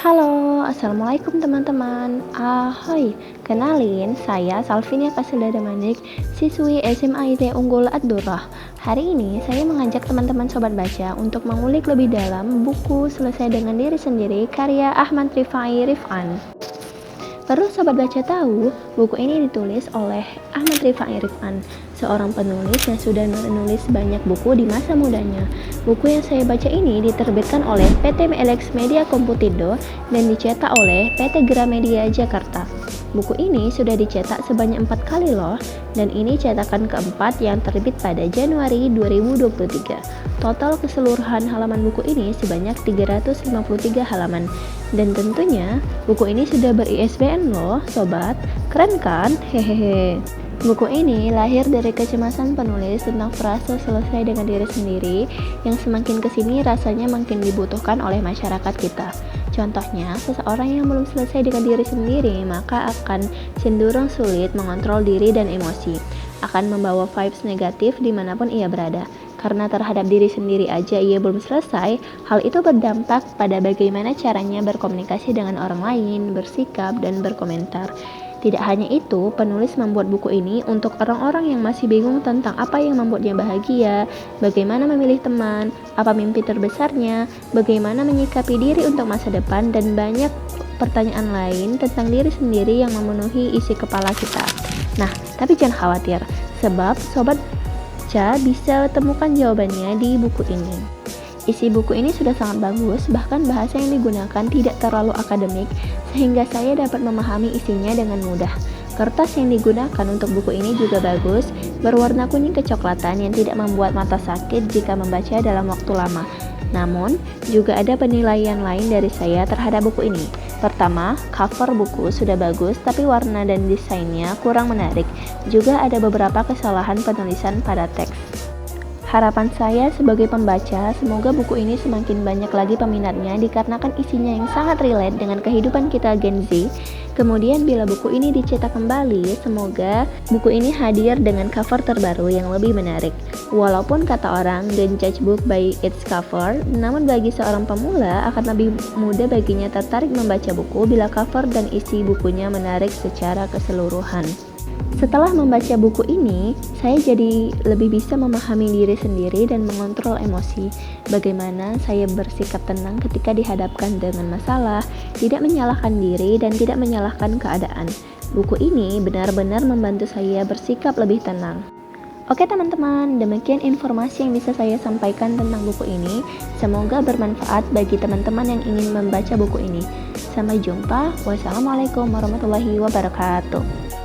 Halo, assalamualaikum teman-teman. Kenalin, saya Salvinia Kasilda Damanik, siswi SMA IT Unggul Ad-Durrah. Hari ini saya mengajak teman-teman sobat baca untuk mengulik lebih dalam buku Selesai Dengan Diri Sendiri karya Ahmad Rifai Rif'an. Perlu sobat baca tahu, buku ini ditulis oleh Ahmad Rifai Rif'an, seorang penulis yang sudah menulis banyak buku di masa mudanya. Buku yang saya baca ini diterbitkan oleh PT Melex Media Komputindo dan dicetak oleh PT Gramedia Jakarta. Buku ini sudah dicetak sebanyak 4 kali loh, dan ini cetakan keempat yang terbit pada Januari 2023. Total keseluruhan halaman buku ini sebanyak 353 halaman. Dan tentunya buku ini sudah ber-ISBN loh sobat, keren kan? Hehehe. Buku ini lahir dari kecemasan penulis tentang frase selesai dengan diri sendiri yang semakin kesini rasanya makin dibutuhkan oleh masyarakat kita. Contohnya, seseorang yang belum selesai dengan diri sendiri maka akan cenderung sulit mengontrol diri dan emosi, akan membawa vibes negatif dimanapun ia berada. Karena terhadap diri sendiri aja ia belum selesai, hal itu berdampak pada bagaimana caranya berkomunikasi dengan orang lain, bersikap, dan berkomentar. Tidak hanya itu, penulis membuat buku ini untuk orang-orang yang masih bingung tentang apa yang membuatnya bahagia, bagaimana memilih teman, apa mimpi terbesarnya, bagaimana menyikapi diri untuk masa depan, dan banyak pertanyaan lain tentang diri sendiri yang memenuhi isi kepala kita. Nah, tapi jangan khawatir, sebab sobat baca bisa temukan jawabannya di buku ini. Isi buku ini sudah sangat bagus, bahkan bahasa yang digunakan tidak terlalu akademik, sehingga saya dapat memahami isinya dengan mudah. Kertas yang digunakan untuk buku ini juga bagus, berwarna kuning kecoklatan yang tidak membuat mata sakit jika membaca dalam waktu lama. Namun, juga ada penilaian lain dari saya terhadap buku ini. Pertama, cover buku sudah bagus, tapi warna dan desainnya kurang menarik. Juga ada beberapa kesalahan penulisan pada teks. Harapan saya sebagai pembaca, semoga buku ini semakin banyak lagi peminatnya dikarenakan isinya yang sangat relate dengan kehidupan kita Gen Z. Kemudian bila buku ini dicetak kembali, semoga buku ini hadir dengan cover terbaru yang lebih menarik. Walaupun kata orang, don't judge book by its cover, namun bagi seorang pemula akan lebih mudah baginya tertarik membaca buku bila cover dan isi bukunya menarik secara keseluruhan. Setelah membaca buku ini, saya jadi lebih bisa memahami diri sendiri dan mengontrol emosi. Bagaimana saya bersikap tenang ketika dihadapkan dengan masalah, tidak menyalahkan diri dan tidak menyalahkan keadaan. Buku ini benar-benar membantu saya bersikap lebih tenang. Oke teman-teman, demikian informasi yang bisa saya sampaikan tentang buku ini. Semoga bermanfaat bagi teman-teman yang ingin membaca buku ini. Sampai jumpa. Wassalamualaikum warahmatullahi wabarakatuh.